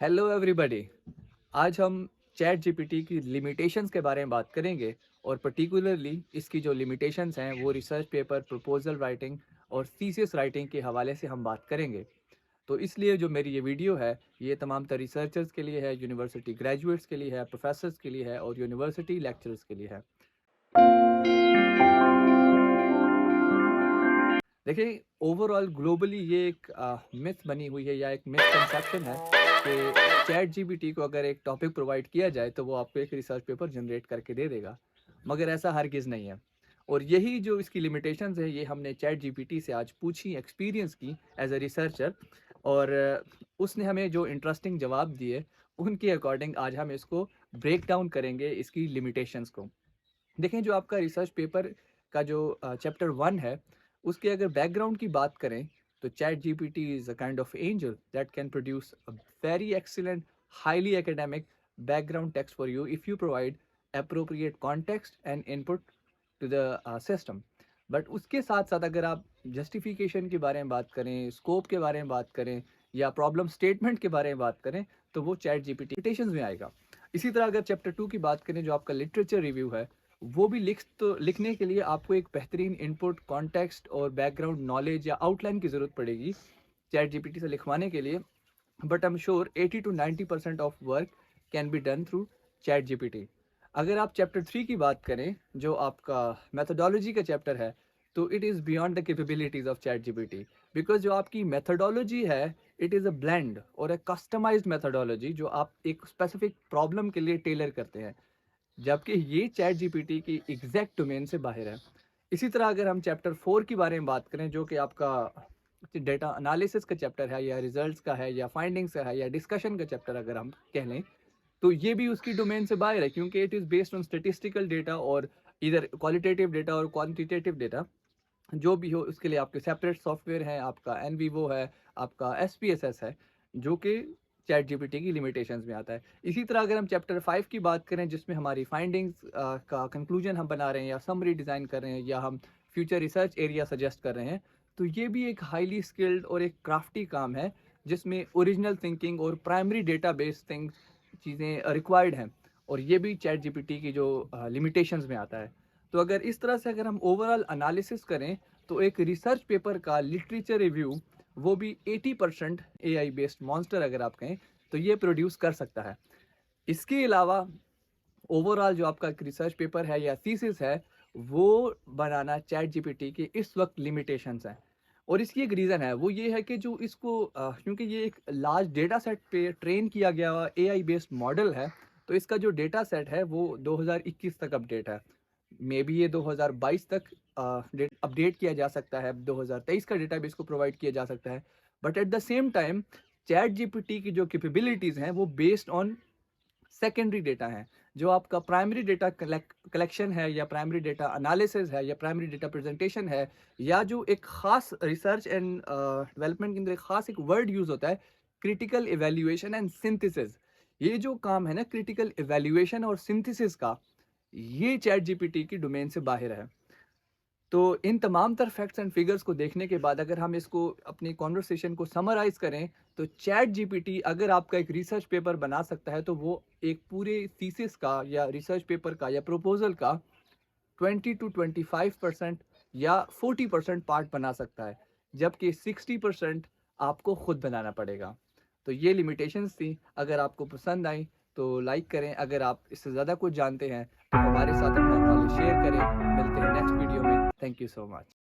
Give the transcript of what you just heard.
Hello everybody. आज हम chat GPT की लिमिटेशंस के बारे में बात करेंगे और पर्टिकुलरली इसकी जो लिमिटेशंस हैं वो रिसर्च पेपर, प्रपोजल राइटिंग और थीसिस राइटिंग के हवाले से हम बात करेंगे। तो इसलिए जो मेरी ये वीडियो है ये तमाम तर रिसर्चर्स के लिए है, यूनिवर्सिटी ग्रेजुएट्स के लिए है, प्रोफेसर्स के लिए है और यूनिवर्सिटी लेक्चरर्स के लिए है। देखिए, ओवरऑल ग्लोबली ये एक मिथ बनी हुई है या एक मिसकंसेप्शन है कि चैट जीपीटी को अगर एक टॉपिक प्रोवाइड किया जाए तो वो आपको एक रिसर्च पेपर जनरेट करके दे देगा, मगर ऐसा हरगिज़ नहीं है। और यही जो इसकी लिमिटेशंस है ये हमने चैट जीपीटी से आज पूछी, एक्सपीरियंस की एज अ रिसर्चर। और उसने हमें जो इंटरेस्टिंग जवाब दिए उनके अकॉर्डिंग आज हम इसको ब्रेक डाउन करेंगे, इसकी लिमिटेशंस को। देखें, जो आपका रिसर्च पेपर का जो चैप्टर 1 है, उसके अगर बैकग्राउंड की बात करें तो chat GPT is a kind of angel that can produce a very excellent, highly academic background text for you if you provide appropriate context and input to the system. But उसके साथ साथ अगर आप justification के बारे में बात करें, स्कोप के बारे में बात करें या प्रॉब्लम स्टेटमेंट के बारे में बात करें तो वो चैट जीपीटी लिमिटेशंस में आएगा। इसी तरह अगर चैप्टर 2 की बात करें, जो आपका लिटरेचर रिव्यू है, वो भी लिखने के लिए आपको एक बेहतरीन इनपुट, कॉन्टेक्स्ट और बैकग्राउंड नॉलेज या आउटलाइन की ज़रूरत पड़ेगी चैट जीपीटी से लिखवाने के लिए। But I am sure 80 to 90% of work can be done through chat GPT. अगर आप चैप्टर 3 की बात करें, जो आपका मेथोडोलॉजी का चैप्टर है, तो it is beyond the capabilities of chat GPT. Because जो आपकी मेथोडोलॉजी है, इट इज़ अ ब्लेंड और अ कस्टमाइज्ड मेथोडोलॉजी जो आप एक स्पेसिफिक प्रॉब्लम के लिए टेलर करते हैं, जबकि ये चैट जीपीटी की एग्जैक्ट डोमेन से बाहर है। इसी तरह अगर हम चैप्टर 4 के बारे में बात करें, जो कि आपका डेटा एनालिसिस का चैप्टर है या रिजल्ट्स का है या फाइंडिंग्स का है या डिस्कशन का चैप्टर अगर हम कह लें, तो ये भी उसकी डोमेन से बाहर है, क्योंकि it is based on statistical data और इधर क्वालिटेटिव डेटा और क्वांटिटेटिव डेटा। जो भी हो उसके लिए आपके सेपरेट सॉफ्टवेयर हैं, आपका एनवीवो है, आपका एसपीएसएस है, जो कि चैट जीपीटी की लिमिटेशंस में आता है। इसी तरह अगर हम चैप्टर 5 की बात करें, जिसमें हमारी फाइंडिंग्स का कंक्लूजन हम बना रहे हैं या समरी डिज़ाइन कर रहे हैं या हम फ्यूचर रिसर्च एरिया सजेस्ट कर रहे हैं, तो ये भी एक हाईली स्किल्ड और एक क्राफ्टी काम है, जिसमें ओरिजिनल थिंकिंग और प्राइमरी डेटा बेस्ड थिंग चीज़ें रिक्वायर्ड हैं। और ये भी चैट जीपीटी की जो लिमिटेशंस में आता है। तो अगर इस तरह से अगर हम ओवरऑल एनालिसिस करें, तो एक रिसर्च पेपर का लिटरेचर रिव्यू, वो भी 80% एआई बेस्ड मॉन्स्टर अगर आप कहें, तो ये प्रोड्यूस कर सकता है। इसके अलावा ओवरऑल जो आपका एक रिसर्च पेपर है या थीसिस है, वो बनाना चैट जीपीटी के इस वक्त लिमिटेशंस हैं। और इसकी एक रीज़न है, वो ये है कि जो इसको क्योंकि ये एक लार्ज डेटा सेट पे ट्रेन किया गया हुआ एआई बेस्ड मॉडल है, तो इसका जो डेटा सेट है वो 2021 तक अपडेट है। मे बी ये 2022 तक अपडेट किया जा सकता है, 2023 का डेटा भी इसको प्रोवाइड किया जा सकता है। But at the same time chat GPT की जो कैपेबिलिटीज़ हैं वो बेस्ड ऑन सेकेंडरी डेटा है। जो आपका प्राइमरी डेटा कलेक्शन है या प्राइमरी डेटा एनालिसिस है या प्राइमरी डेटा प्रेजेंटेशन है, या जो एक खास रिसर्च एंड डेवलपमेंट के अंदर एक खास एक वर्ड यूज़ होता है, क्रिटिकल इवैल्यूएशन एंड सिंथेसिस। ये जो काम है ना, क्रिटिकल इवैल्यूएशन और सिंथेसिस का, ये चैट जीपीटी की डोमेन से बाहर है। तो इन तमाम तर फैक्ट्स एंड फिगर्स को देखने के बाद अगर हम इसको अपनी कॉन्वर्सेशन को समराइज करें, तो चैट जीपीटी अगर आपका एक रिसर्च पेपर बना सकता है, तो वो एक पूरे थीसिस का या रिसर्च पेपर का या प्रपोजल का 20 to 25% या 40% पार्ट बना सकता है, जबकि 60% आपको खुद बनाना पड़ेगा। तो ये लिमिटेशंस थी। अगर आपको पसंद आई तो लाइक करें। अगर आप इससे ज़्यादा कुछ जानते हैं तो हमारे साथ अपना नॉलेज शेयर करें। मिलते हैं नेक्स्ट वीडियो में। Thank you so much.